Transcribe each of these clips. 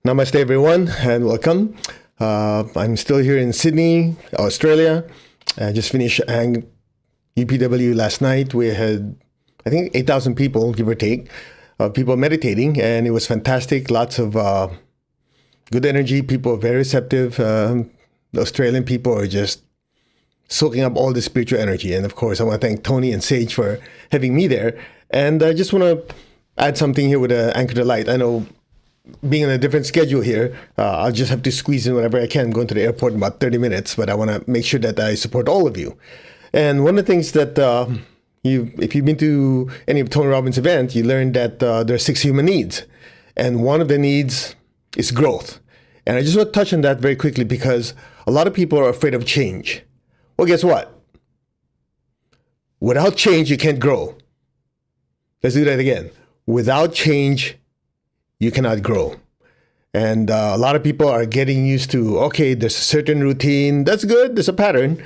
Namaste, everyone, and welcome. I'm still here in Sydney, Australia. I just finished UPW last night. We had, I think, 8,000 people, give or take, people meditating, and it was fantastic. Lots of good energy. People are very receptive. The Australian people are just soaking up all the spiritual energy. And of course, I want to thank Tony and Sage for having me there. And I just want to add something here with Anchor the Light. I know being on a different schedule here, I'll just have to squeeze in whenever I can. I'm going to the airport in about 30 minutes, but I want to make sure that I support all of you. And one of the things that if you've been to any of Tony Robbins' events, you learned that there are 6 human needs. And one of the needs is growth. And I just want to touch on that very quickly because a lot of people are afraid of change. Well, guess what? Without change, you can't grow. Let's do that again. Without change, you cannot grow. And a lot of people are getting used to, okay, there's a certain routine. That's good. There's a pattern.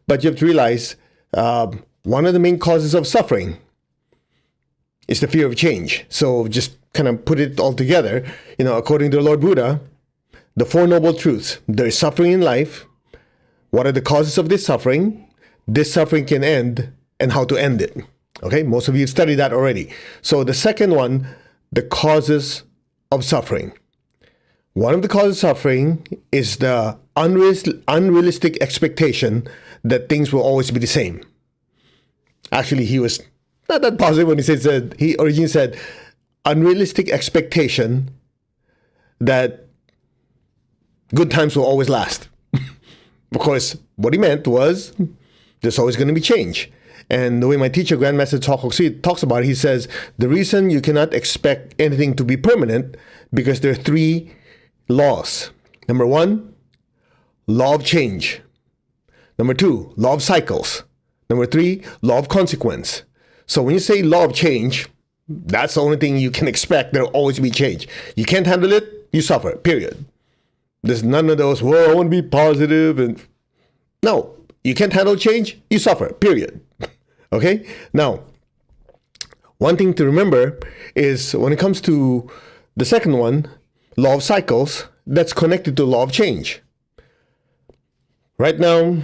But you have to realize one of the main causes of suffering is the fear of change. So just kind of put it all together. According to the Lord Buddha, the 4 noble truths. There is suffering in life. What are the causes of this suffering? This suffering can end, and how to end it. Okay, most of you have studied that already. So the second one, the causes of suffering. One of the causes of suffering is the unrealistic expectation that things will always be the same. Actually, he was not that positive when he originally said unrealistic expectation that good times will always last. Because what he meant was there's always going to be change. And the way my teacher, Grandmaster talks about it, he says, the reason you cannot expect anything to be permanent because there are 3 laws. Number 1, law of change. Number 2, law of cycles. Number 3, law of consequence. So when you say law of change, that's the only thing you can expect. There will always be change. You can't handle it, you suffer, period. There's none of those, well, I want to be positive. And no, you can't handle change, you suffer, period. Okay? Now, one thing to remember is when it comes to the second one, law of cycles, that's connected to law of change. Right now,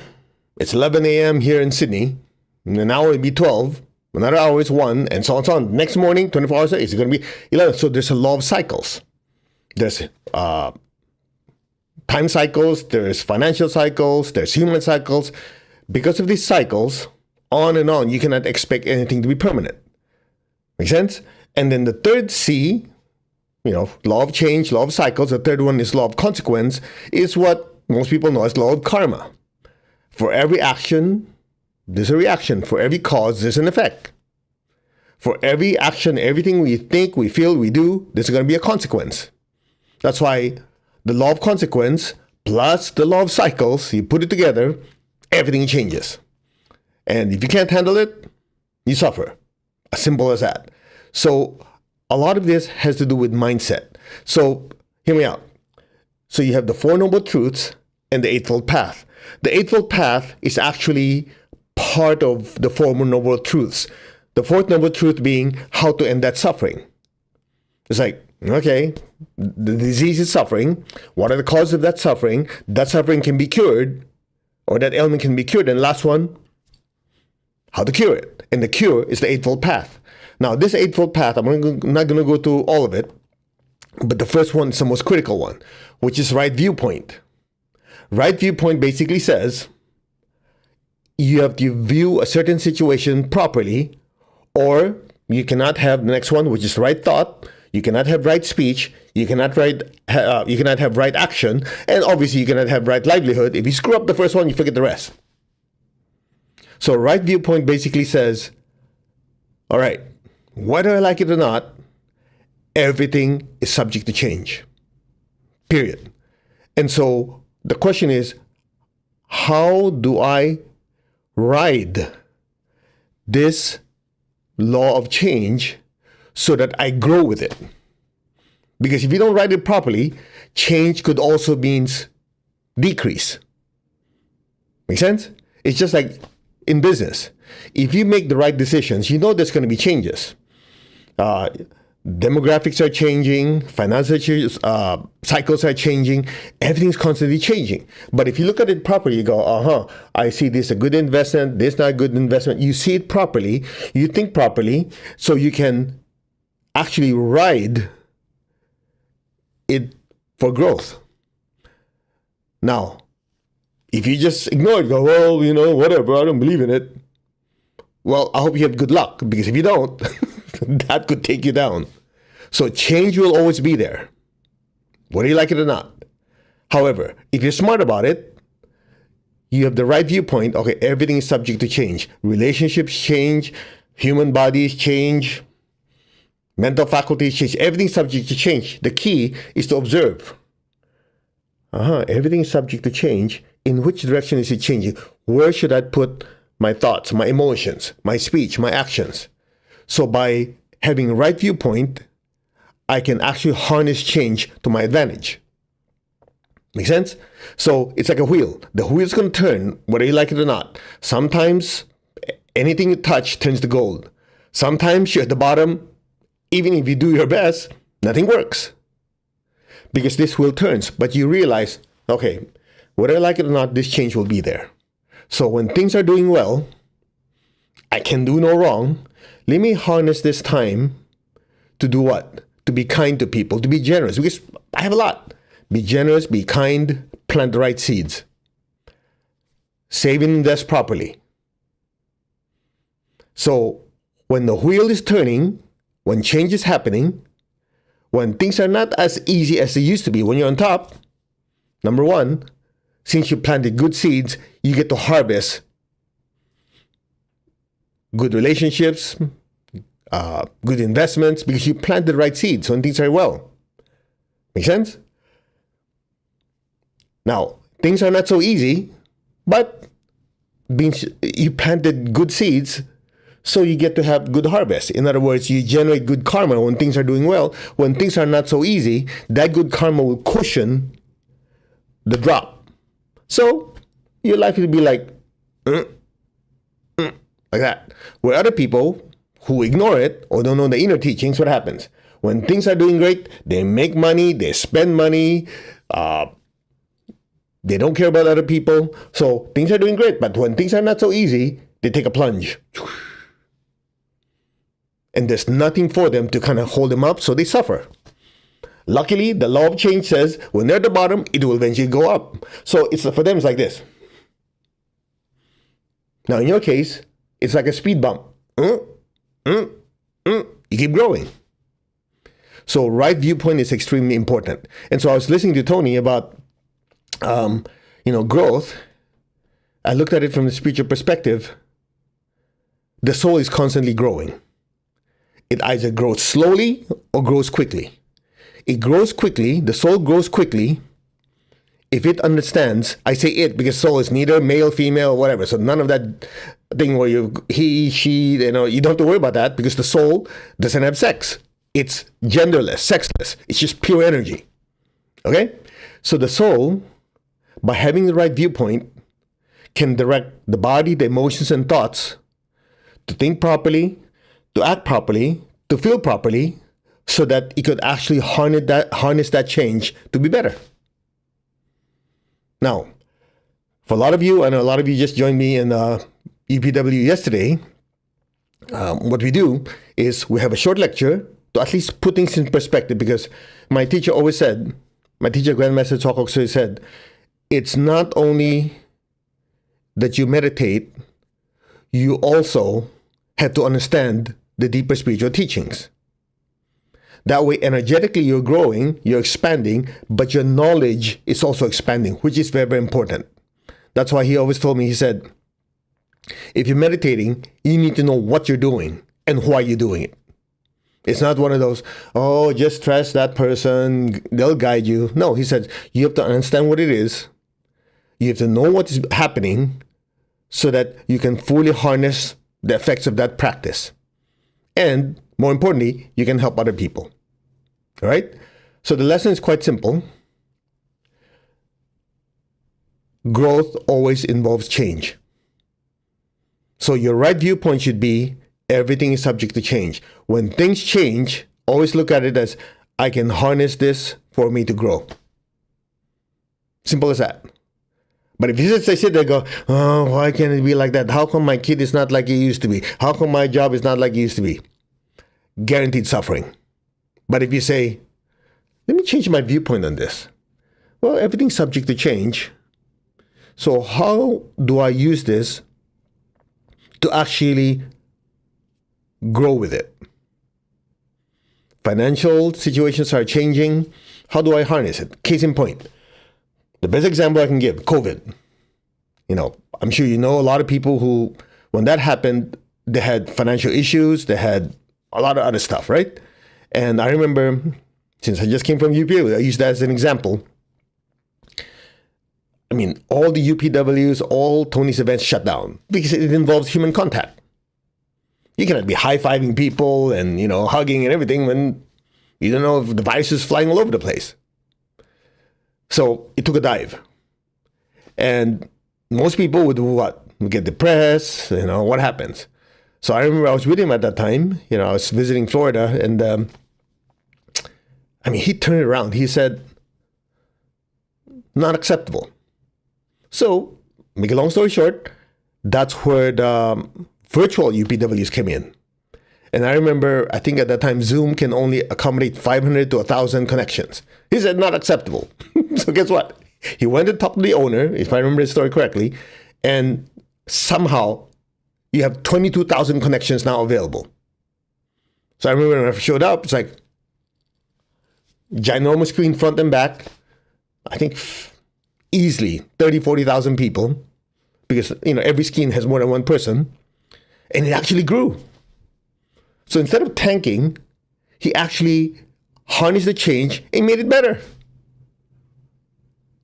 it's 11 a.m. here in Sydney. In an hour, it'll be 12. Another hour is 1, and so on and so on. Next morning, 24 hours later, it's going to be 11. So there's a law of cycles. There's time cycles, there's financial cycles, there's human cycles. Because of these cycles, on and on, you cannot expect anything to be permanent. Make sense? And then the third C, law of change, law of cycles. The third one is law of consequence, is what most people know as law of karma. For every action, there's a reaction. For every cause, there's an effect. For every action, everything we think, we feel, we do, there's going to be a consequence. That's why the law of consequence plus the law of cycles, you put it together, everything changes. And if you can't handle it, you suffer. As simple as that. So a lot of this has to do with mindset. So hear me out. So you have the 4 noble truths and the Eightfold Path. The Eightfold Path is actually part of the 4 noble truths. The 4th noble truth being how to end that suffering. It's like, okay, the disease is suffering. What are the causes of that suffering? That suffering can be cured, or that ailment can be cured. And the last one, how to cure it. And the cure is the Eightfold Path. Now, this Eightfold Path, I'm not going to go through all of it, but the first one is the most critical one, which is right viewpoint. Right viewpoint basically says you have to view a certain situation properly, or you cannot have the next one, which is right thought. You cannot have right speech. You cannot have right action. And obviously, you cannot have right livelihood. If you screw up the first one, you forget the rest. So right viewpoint basically says, all right, whether I like it or not, everything is subject to change. Period. And so the question is, how do I ride this law of change so that I grow with it? Because if you don't ride it properly, change could also mean decrease. Make sense? It's just like in business. If you make the right decisions, you know there's going to be changes. demographics are changing, financial cycles are changing, everything's constantly changing. But if you look at it properly, you go, I see this a good investment, this not a good investment. You see it properly, you think properly, so you can actually ride it for growth. Now, if you just ignore it, go, well, whatever, I don't believe in it. Well, I hope you have good luck, because if you don't, that could take you down. So change will always be there, whether you like it or not. However, if you're smart about it, you have the right viewpoint. Okay, everything is subject to change. Relationships change, human bodies change, mental faculties change. Everything's subject to change. The key is to observe. Everything is subject to change. In which direction is it changing? Where should I put my thoughts, my emotions, my speech, my actions? So by having the right viewpoint, I can actually harness change to my advantage. Make sense? So it's like a wheel. The wheel's going to turn, whether you like it or not. Sometimes anything you touch turns to gold. Sometimes you're at the bottom. Even if you do your best, nothing works. Because this wheel turns. But you realize, okay, whether I like it or not, this change will be there. So when things are doing well, I can do no wrong. Let me harness this time to do what? To be kind to people, to be generous. Because I have a lot. Be generous, be kind, plant the right seeds. Save and invest properly. So when the wheel is turning, when change is happening, when things are not as easy as they used to be, when you're on top, number one, since you planted good seeds, you get to harvest good relationships, good investments, because you planted the right seeds when things are well. Make sense? Now, things are not so easy, but you planted good seeds, so you get to have good harvest. In other words, you generate good karma when things are doing well. When things are not so easy, that good karma will cushion the drop. So your life will be like that. Where other people who ignore it or don't know the inner teachings, what happens? When things are doing great, they make money, they spend money, they don't care about other people. So things are doing great, but when things are not so easy, they take a plunge. And there's nothing for them to kind of hold them up, so they suffer. Luckily, the law of change says when they're at the bottom, it will eventually go up. So for them, it's like this. Now, in your case, it's like a speed bump. You keep growing. So right viewpoint is extremely important. And so I was listening to Tony about, growth. I looked at it from the spiritual perspective. The soul is constantly growing. It either grows slowly or grows quickly. It grows quickly, the soul grows quickly, if it understands. I say it because soul is neither male, female, whatever. So none of that thing where he, she, you don't have to worry about that, because the soul doesn't have sex. It's genderless, sexless. It's just pure energy. Okay? So the soul, by having the right viewpoint, can direct the body, the emotions, and thoughts to think properly, to act properly, to feel properly, so that it could actually harness that change to be better. Now, for a lot of you, I know a lot of you just joined me in EPW yesterday. What we do is we have a short lecture to at least put things in perspective, because my teacher always said, my teacher, Grandmaster Tsokoksu, said, it's not only that you meditate, you also have to understand the deeper spiritual teachings. That way, energetically, you're growing, you're expanding, but your knowledge is also expanding, which is very, very important. That's why he always told me, he said, if you're meditating, you need to know what you're doing and why you're doing it. It's not one of those, just trust that person, they'll guide you. No, he said, you have to understand what it is. You have to know what is happening so that you can fully harness the effects of that practice. And more importantly, you can help other people. All right? So the lesson is quite simple. Growth always involves change. So your right viewpoint should be, everything is subject to change. When things change, Always look at it as I can harness this for me to grow. Simple as that. But if you just sit there and go, oh, why can't it be like that? How come my kid is not like it used to be? How come my job is not like it used to be? Guaranteed suffering. But if you say, let me change my viewpoint on this. Well, everything's subject to change. So how do I use this to actually grow with it? Financial situations are changing. How do I harness it? Case in point. The best example I can give, COVID. I'm sure you know a lot of people who, when that happened, they had financial issues, they had a lot of other stuff, right? And I remember, since I just came from UP, I use that as an example. I mean, all the UPWs, all Tony's events shut down because it involves human contact. You cannot be high-fiving people and, hugging and everything when you don't know if the virus is flying all over the place. So it took a dive. And most people would do what? Would get depressed, what happens? So I remember I was with him at that time. I was visiting Florida and, he turned it around. He said, not acceptable. So, make a long story short, that's where the virtual UPWs came in. And I remember, I think at that time, Zoom can only accommodate 500 to 1,000 connections. He said, not acceptable. So guess what? He went to talk to the owner, if I remember the story correctly, and somehow you have 22,000 connections now available. So I remember when I showed up, it's like ginormous screen front and back. I think easily 30, 40,000 people because, every screen has more than one person. And it actually grew. So instead of tanking, he actually harnessed the change and made it better.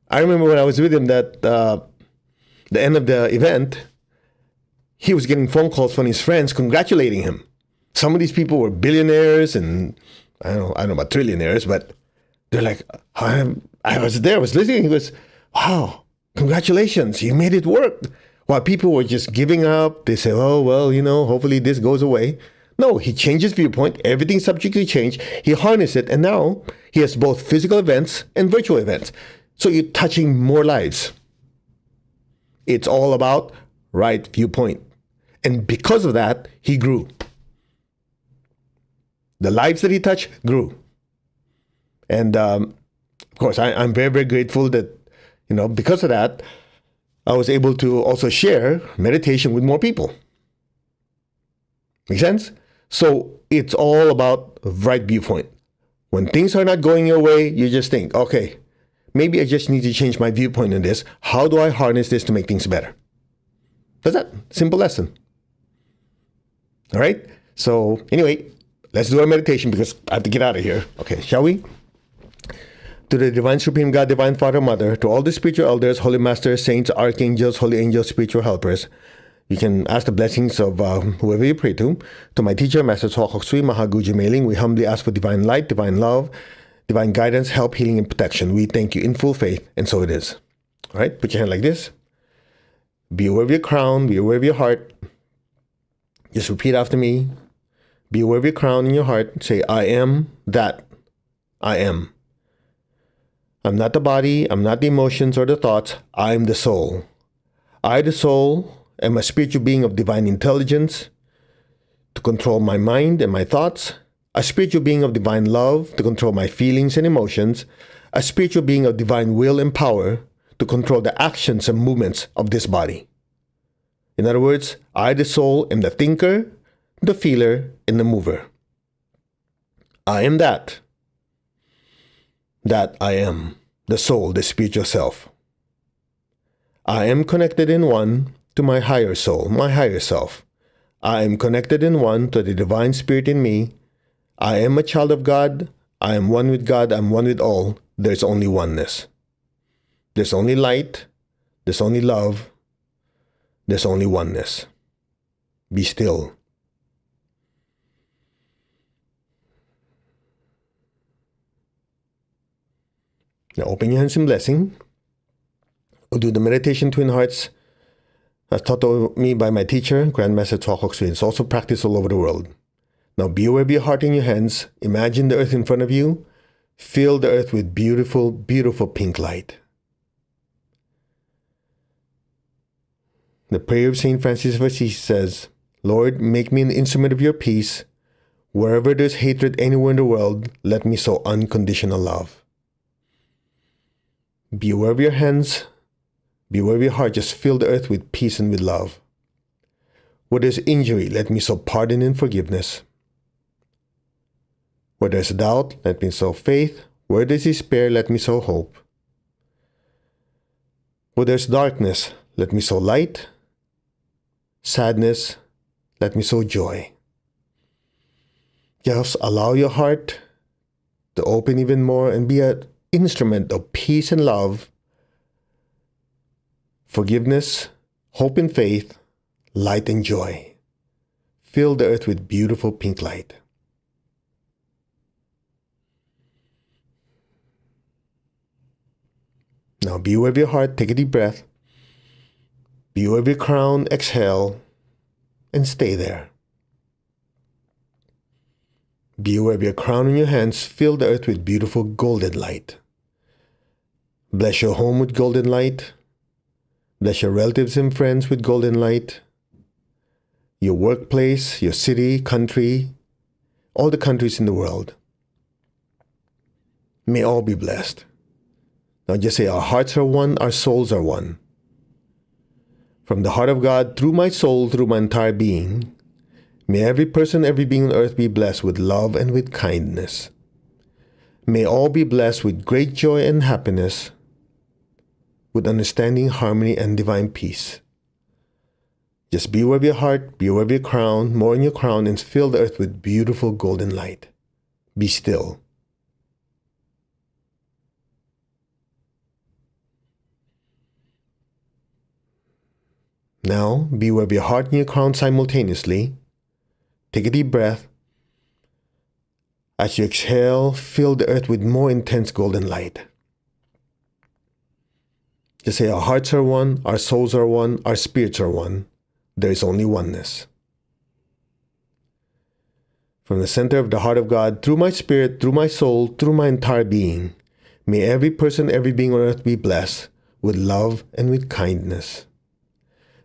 I remember when I was with him that the end of the event, he was getting phone calls from his friends congratulating him. Some of these people were billionaires and I don't know about trillionaires, but they're like, I was there, I was listening. He goes, wow, congratulations, you made it work. While people were just giving up, they say, oh, well, hopefully this goes away. No, he changed his viewpoint. Everything's subject to change. He harnessed it, and now he has both physical events and virtual events. So you're touching more lives. It's all about right viewpoint. And because of that, he grew. The lives that he touched grew. And of course, I'm very, very grateful that, because of that, I was able to also share meditation with more people. Make sense? So it's all about right viewpoint. When things are not going your way, you just think, okay, maybe I just need to change my viewpoint on this. How do I harness this to make things better? That's that. Simple lesson. All right? So anyway, let's do our meditation because I have to get out of here. Okay, shall we? To the Divine Supreme God, Divine Father, Mother, to all the spiritual elders, holy masters, saints, archangels, holy angels, spiritual helpers. You can ask the blessings of whoever you pray to. To my teacher, Master Tsokok Sui Mahaguji Mailing, we humbly ask for divine light, divine love, divine guidance, help, healing, and protection. We thank you in full faith, and so it is. All right, put your hand like this. Be aware of your crown, be aware of your heart. Just repeat after me. Be aware of your crown in your heart. Say, I am that I am. I'm not the body, I'm not the emotions or the thoughts, I'm the soul. I, the soul, am a spiritual being of divine intelligence to control my mind and my thoughts, a spiritual being of divine love to control my feelings and emotions, a spiritual being of divine will and power to control the actions and movements of this body. In other words, I, the soul, am the thinker, the feeler, and the mover. I am that. That I am, the soul, the spiritual self. I am connected in one to my higher soul, my higher self. I am connected in one to the divine spirit in me. I am a child of God. I am one with God. I'm one with all. There's only oneness. There's only light. There's only love. There's only oneness. Be still. Now open your hands in blessing. We'll do the meditation Twin Hearts as taught to me by my teacher, Grandmaster Tsokok Sui. It's also practiced all over the world. Now be aware of your heart in your hands. Imagine the earth in front of you. Fill the earth with beautiful, beautiful pink light. The prayer of St. Francis of Assisi says, Lord, make me an instrument of your peace. Wherever there's hatred anywhere in the world, let me sow unconditional love. Be aware of your hands. Be aware of your heart. Just fill the earth with peace and with love. Where there's injury, let me sow pardon and forgiveness. Where there's doubt, let me sow faith. Where there's despair, let me sow hope. Where there's darkness, let me sow light. Sadness, let me sow joy. Just allow your heart to open even more and be an instrument of peace and love, forgiveness, hope and faith, light and joy. Fill the earth with beautiful pink light. Now be aware of your heart, take a deep breath. Be aware of your crown, exhale, and stay there. Be aware of your crown in your hands, fill the earth with beautiful golden light. Bless your home with golden light. Bless your relatives and friends with golden light. Your workplace, your city, country, all the countries in the world. May all be blessed. Now just say, our hearts are one, our souls are one. From the heart of God, through my soul, through my entire being, may every person, every being on earth be blessed with love and with kindness. May all be blessed with great joy and happiness, with understanding, harmony, and divine peace. Just be aware of your heart, be aware of your crown, more in your crown, and fill the earth with beautiful golden light. Be still. Now, be aware of your heart and your crown simultaneously. Take a deep breath. As you exhale, fill the earth with more intense golden light. Just say, our hearts are one, our souls are one, our spirits are one. There is only oneness. From the center of the heart of God, through my spirit, through my soul, through my entire being, may every person, every being on earth be blessed with love and with kindness.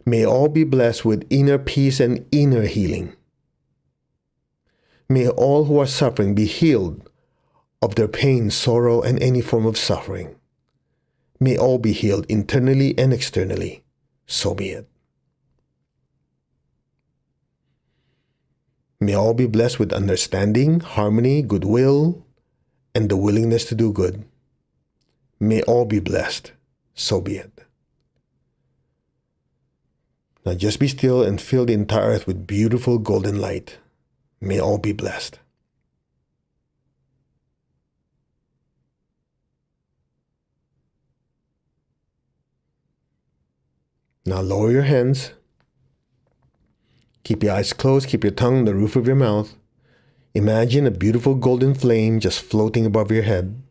May all be blessed with inner peace and inner healing. May all who are suffering be healed of their pain, sorrow, and any form of suffering. May all be healed internally and externally. So be it. May all be blessed with understanding, harmony, goodwill, and the willingness to do good. May all be blessed. So be it. Now just be still and fill the entire earth with beautiful golden light. May all be blessed. Now lower your hands. Keep your eyes closed. Keep your tongue on the roof of your mouth. Imagine a beautiful golden flame just floating above your head.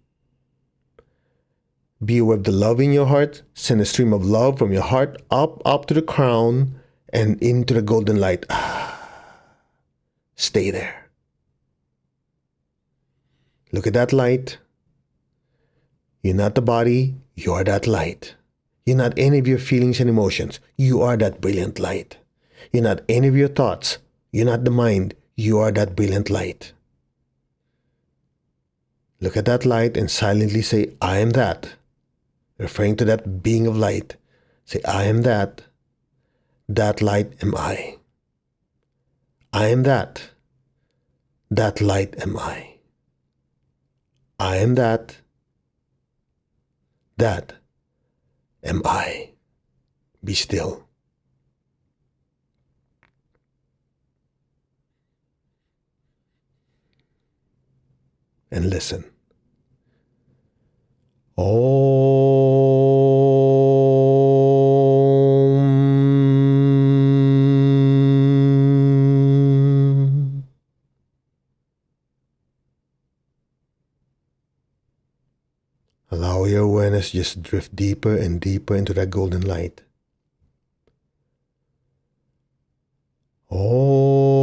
Be aware of the love in your heart. Send a stream of love from your heart up to the crown and into the golden light. Stay there. Look at that light. You're not the body. You are that light. You're not any of your feelings and emotions. You are that brilliant light. You're not any of your thoughts. You're not the mind. You are that brilliant light. Look at that light and silently say, I am that. Referring to that being of light. Say, I am that. That light am I. I am that. That light am I. I am that. That am I. Be still. And listen. Om. Allow your awareness just drift deeper and deeper into that golden light. Om.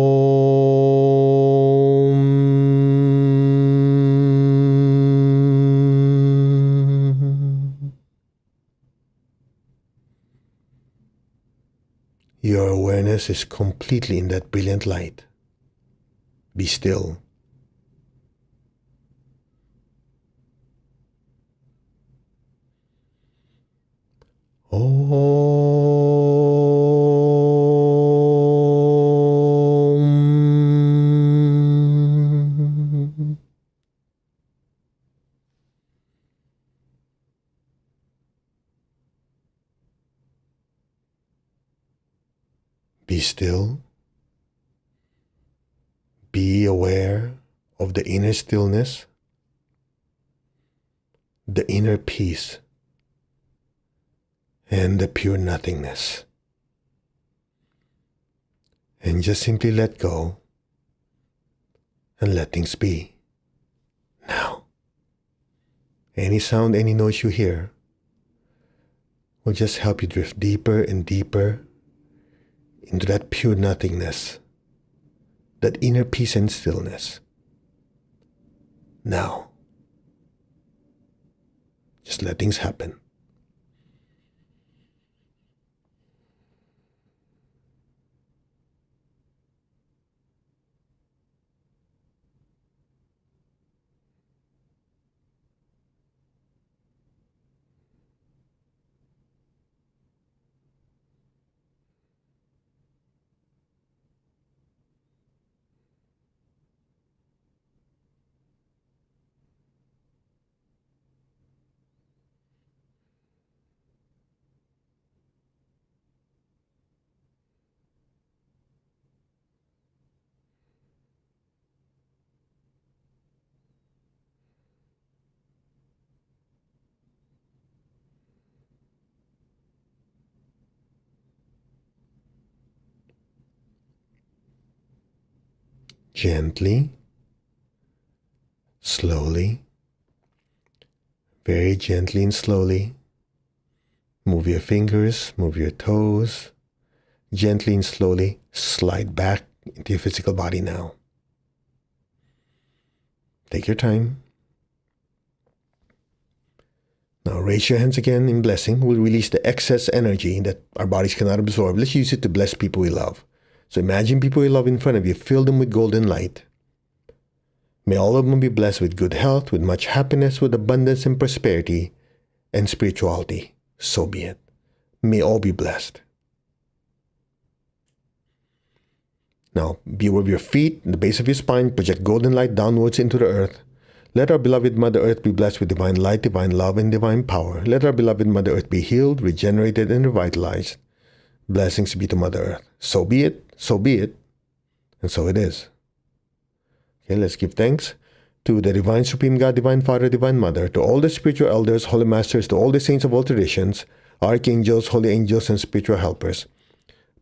Your awareness is completely in that brilliant light. Be still. Om. Be still. Be aware of the inner stillness, the inner peace, and the pure nothingness. And just simply let go and let things be. Now, any sound, any noise you hear will just help you drift deeper and deeper into that pure nothingness, that inner peace and stillness. Now, just let things happen. Gently, slowly, very gently and slowly, move your fingers, move your toes, gently and slowly slide back into your physical body now. Take your time. Now raise your hands again in blessing. We'll release the excess energy that our bodies cannot absorb. Let's use it to bless people we love. So imagine people you love in front of you. Fill them with golden light. May all of them be blessed with good health, with much happiness, with abundance and prosperity, and spirituality. So be it. May all be blessed. Now, be aware of your feet, the base of your spine. Project golden light downwards into the earth. Let our beloved Mother Earth be blessed with divine light, divine love, and divine power. Let our beloved Mother Earth be healed, regenerated, and revitalized. Blessings be to Mother Earth. So be it, and so it is. Okay, let's give thanks to the Divine Supreme God, Divine Father, Divine Mother, to all the spiritual elders, holy masters, to all the saints of all traditions, archangels, holy angels, and spiritual helpers.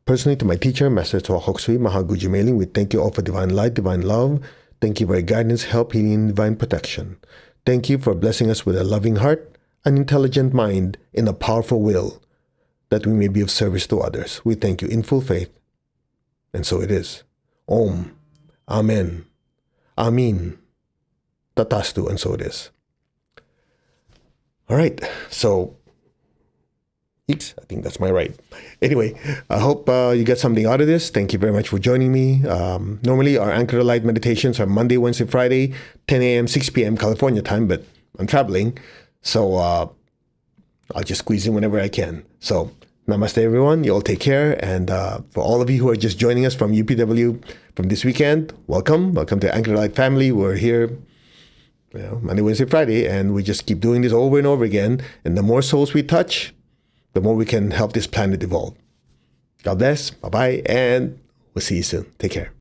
Personally, to my teacher, Master Twahoksui, Mahaguji Mailing, we thank you all for divine light, divine love. Thank you for your guidance, help, healing, and divine protection. Thank you for blessing us with a loving heart, an intelligent mind, and a powerful will, that we may be of service to others. We thank you in full faith. And so it is. Om. Amen. Amin. Tatastu. And so it is. All right. So, I think that's my right. Anyway, I hope you get something out of this. Thank you very much for joining me. Normally, our Anchor Light meditations are Monday, Wednesday, Friday, 10 a.m., 6 p.m. California time, but I'm traveling. So, I'll just squeeze in whenever I can. So, namaste, everyone. You all take care. And for all of you who are just joining us from UPW from this weekend, welcome. Welcome to Anchor Light family. We're here Monday, Wednesday, Friday, and we just keep doing this over and over again. And the more souls we touch, the more we can help this planet evolve. God bless. Bye-bye. And we'll see you soon. Take care.